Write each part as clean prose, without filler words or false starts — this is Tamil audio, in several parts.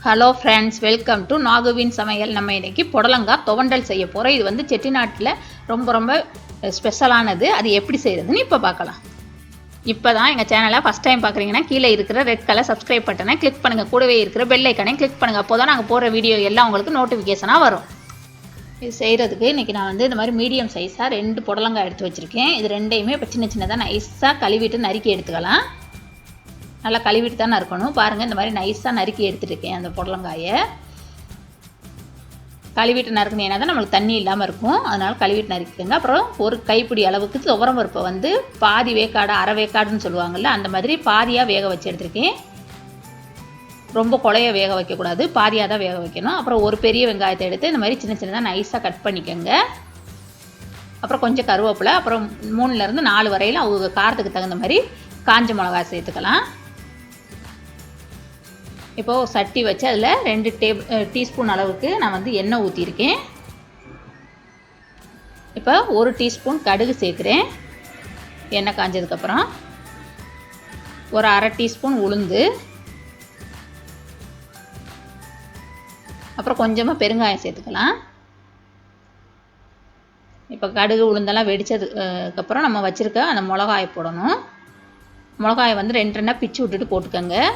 ஹலோ ஃப்ரெண்ட்ஸ், வெல்கம் டு நாகுவின் சமையல். நம்ம இன்றைக்கி புடலங்காய் துவண்டல் செய்ய போகிறோம். இது வந்து செட்டிநாட்டில் ரொம்ப ஸ்பெஷலானது. அது எப்படி செய்கிறதுன்னு இப்போ பார்க்கலாம். இப்போ தான் எங்கள் சேனலை ஃபஸ்ட் டைம் பார்க்குறீங்கன்னா கீழே இருக்கிற ரெட் கலர் சப்ஸ்கிரைப் பட்டனை கிளிக் பண்ணுங்கள். கூடவே இருக்கிற பெல் ஐக்கனையும் கிளிக் பண்ணுங்கள். அப்போ தான் நாங்கள் போகிற வீடியோ எல்லாம் உங்களுக்கு நோட்டிஃபிகேஷனாக வரும். இது செய்கிறதுக்கு இன்றைக்கி நான் வந்து இந்த மாதிரி மீடியம் சைஸாக 2 புடலங்காய் எடுத்து வச்சுருக்கேன். இது ரெண்டையுமே இப்போ சின்னதாக நைஸாக கழுவிட்டு நறுக்கி எடுத்துக்கலாம். நல்லா கழுவிட்டு தானே இருக்கணும். பாருங்கள், இந்த மாதிரி நைஸாக நறுக்கி எடுத்துகிட்ருக்கேன். அந்த புடலங்காயை கழுவிட்டு நறுக்குனீங்கன்னா தான் நம்மளுக்கு தண்ணி இல்லாமல் இருக்கும். அதனால் கழுவிட்டு நறுக்கிக்கோங்க. அப்புறம் ஒரு கைப்பிடி அளவுக்கு துவரம் பருப்பை வந்து பாதி வேக்காடு அரை வேக்காடுன்னு சொல்லுவாங்கள்ல, அந்த மாதிரி பாதியாக வேக வச்சு எடுத்துருக்கேன். ரொம்ப குழைய வேக வைக்கக்கூடாது, பாதியாக தான் வேக வைக்கணும். அப்புறம் ஒரு பெரிய வெங்காயத்தை எடுத்து இந்த மாதிரி சின்னதாக நைஸாக கட் பண்ணிக்கோங்க. அப்புறம் கொஞ்சம் கருவேப்பிலை, அப்புறம் 3லேருந்து 4 வரையில் அவங்க காரத்துக்கு தகுந்த மாதிரி காஞ்ச மிளகாய் சேர்த்துக்கலாம். இப்போது சட்டி வச்சு அதில் 2 டீஸ்பூன் அளவுக்கு நான் வந்து எண்ணெய் ஊற்றிருக்கேன். இப்போ 1 டீஸ்பூன் கடுகு சேர்க்குறேன். எண்ணெய் காஞ்சதுக்கப்புறம் ஒரு அரை டீஸ்பூன் உளுந்து, அப்புறம் கொஞ்சமாக பெருங்காயம் சேர்த்துக்கலாம். இப்போ கடுகு உளுந்தெல்லாம் வெடித்ததுக்கப்புறம் நம்ம வச்சுருக்க அந்த மிளகாயை போடணும். மிளகாயை வந்து 2 பிச்சு விட்டுட்டு போட்டுக்கோங்க.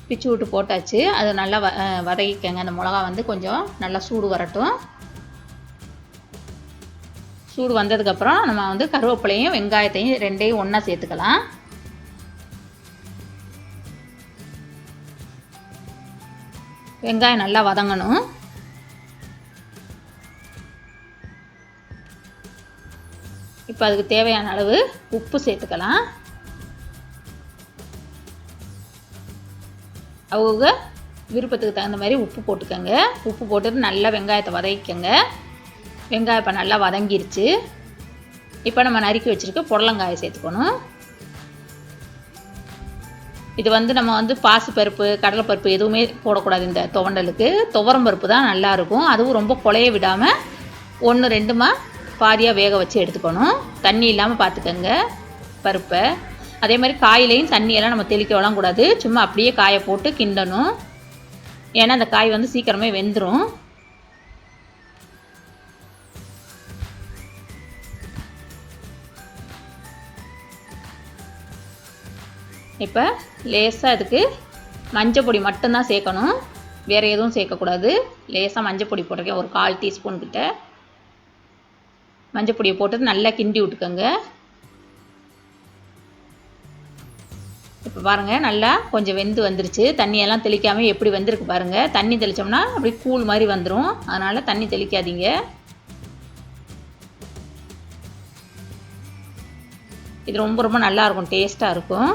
பிச்சு விட்டு போட்டாச்சு. அது நல்லா வதக்கிக்கங்க. அந்த மிளகா வந்து கொஞ்சம் நல்லா சூடு வரட்டும். சூடு வந்ததுக்கப்புறம் நம்ம வந்து கருவேப்பிலையும் வெங்காயத்தையும் 2ஐயும் ஒன்றா சேர்த்துக்கலாம். வெங்காயம் நல்லா வதங்கணும். இப்போ அதுக்கு தேவையான அளவு உப்பு சேர்த்துக்கலாம். அவங்க விருப்பத்துக்கு தகுந்த மாதிரி உப்பு போட்டுக்கோங்க. உப்பு போட்டுட்டு நல்லா வெங்காயத்தை வதக்கிக்கோங்க. வெங்காயம் இப்போ நல்லா வதங்கிருச்சு. இப்போ நம்ம நறுக்கி வச்சுருக்க புடலங்காயை சேர்த்துக்கணும். இது வந்து நம்ம வந்து பாசிப்பருப்பு கடலைப்பருப்பு எதுவுமே போடக்கூடாது. இந்த துவண்டலுக்கு துவரம் பருப்பு தான் நல்லாயிருக்கும். அதுவும் ரொம்ப குழைய விடாமல் 1-2 பாதியாக வேக வச்சு எடுத்துக்கணும். தண்ணி இல்லாமல் பார்த்துக்கோங்க பருப்பை. அதே மாதிரி காயிலையும் தண்ணியெல்லாம் நம்ம தெளிக்கலாம் கூடாது. சும்மா அப்படியே காயை போட்டு கிண்டணும். ஏன்னா அந்த காய் வந்து சீக்கிரமே வெந்துடும். இப்போ லேசாக இதுக்கு மஞ்சள் பொடி மட்டும்தான் சேர்க்கணும், வேறு எதுவும் சேர்க்கக்கூடாது. லேசாக மஞ்சள் பொடி போட்டிருக்கேன், ஒரு 1/4 டீஸ்பூன் கிட்ட மஞ்சள் பொடியை போட்டு நல்லா கிண்டி விட்டுக்கோங்க. இப்போ பாருங்கள், நல்லா கொஞ்சம் வெந்து வந்துருச்சு. தண்ணியெல்லாம் தெளிக்காமல் எப்படி வெந்திருக்கு பாருங்கள். தண்ணி தெளித்தோம்னா அப்படி கூழ் மாதிரி வந்துடும். அதனால் தண்ணி தெளிக்காதீங்க. இது ரொம்ப நல்லாயிருக்கும், டேஸ்ட்டாக இருக்கும்.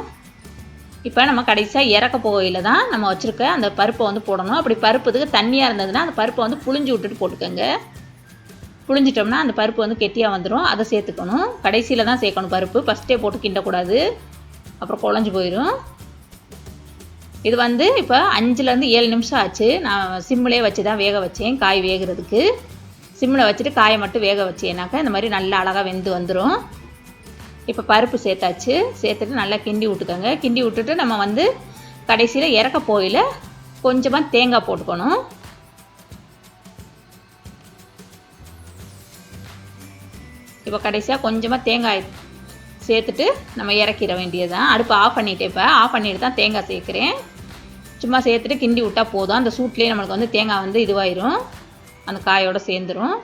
இப்போ நம்ம கடைசியாக இறக்க போகையில் தான் நம்ம வச்சுருக்க அந்த பருப்பை வந்து போடணும். அப்படி பருப்புக்கு தண்ணியாக இருந்ததுன்னா அந்த பருப்பை வந்து புழிஞ்சு விட்டுட்டு போட்டுக்கோங்க. புழிஞ்சிட்டோம்னா அந்த பருப்பு வந்து கெட்டியாக வந்துடும். அதை சேர்த்துக்கணும். கடைசியில் தான் சேர்க்கணும் பருப்பு, ஃபஸ்ட்டே போட்டு கிண்டக்கூடாது, அப்புறம் குழஞ்சி போயிடும். இது வந்து இப்போ 5லேருந்து 7 நிமிஷம் ஆச்சு. நான் சிம்மிலே வச்சு தான் வேக வச்சேன். காய் வேகிறதுக்கு சிம்மில் வச்சுட்டு காயை மட்டும் வேக வச்சேனாக்கா இந்த மாதிரி நல்லா அழகாக வெந்து வந்துடும். இப்போ பருப்பு சேர்த்தாச்சு. சேர்த்துட்டு நல்லா கிண்டி விட்டுக்கோங்க. கிண்டி விட்டுட்டு நம்ம வந்து கடைசியில் இறக்க போகையில் கொஞ்சமாக தேங்காய் போட்டுக்கணும். இப்போ கடைசியாக கொஞ்சமாக தேங்காய் சேர்த்துட்டு நம்ம இறக்கிட வேண்டியது தான். அடுப்பு ஆஃப் பண்ணிவிட்டு இப்போ ஆஃப் பண்ணிட்டு தான் தேங்காய் சேர்க்குறேன். சும்மா சேர்த்துட்டு கிண்டி விட்டால் போதும். அந்த சூட்லேயே நம்மளுக்கு வந்து தேங்காய் வந்து இதுவாயிரும், அந்த காயோடு சேர்ந்துடும்.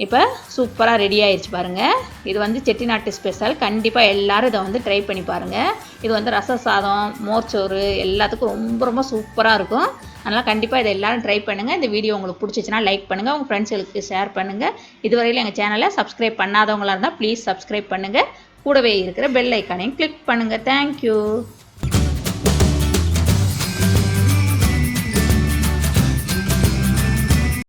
இப்போ சூப்பராக ரெடி ஆயிடுச்சு பாருங்கள். இது வந்து செட்டிநாட்டு ஸ்பெஷல். கண்டிப்பாக எல்லோரும் இதை வந்து ட்ரை பண்ணி பாருங்கள். இது வந்து ரச சாதம், மோர்ச்சோறு எல்லாத்துக்கும் ரொம்ப சூப்பராக இருக்கும். அதனால் கண்டிப்பாக இதை எல்லோரும் ட்ரை பண்ணுங்கள். இந்த வீடியோ உங்களுக்கு பிடிச்சிச்சின்னா லைக் பண்ணுங்கள், உங்கள் ஃப்ரெண்ட்ஸுகளுக்கு ஷேர் பண்ணுங்கள். இதுவரையில் எங்கள் சேனலை சப்ஸ்கிரைப் பண்ணாதவங்களாக இருந்தால் ப்ளீஸ் சப்ஸ்கிரைப் பண்ணுங்கள். கூடவே இருக்கிற பெல் ஐக்கானையும் கிளிக் பண்ணுங்கள். தேங்க்யூ.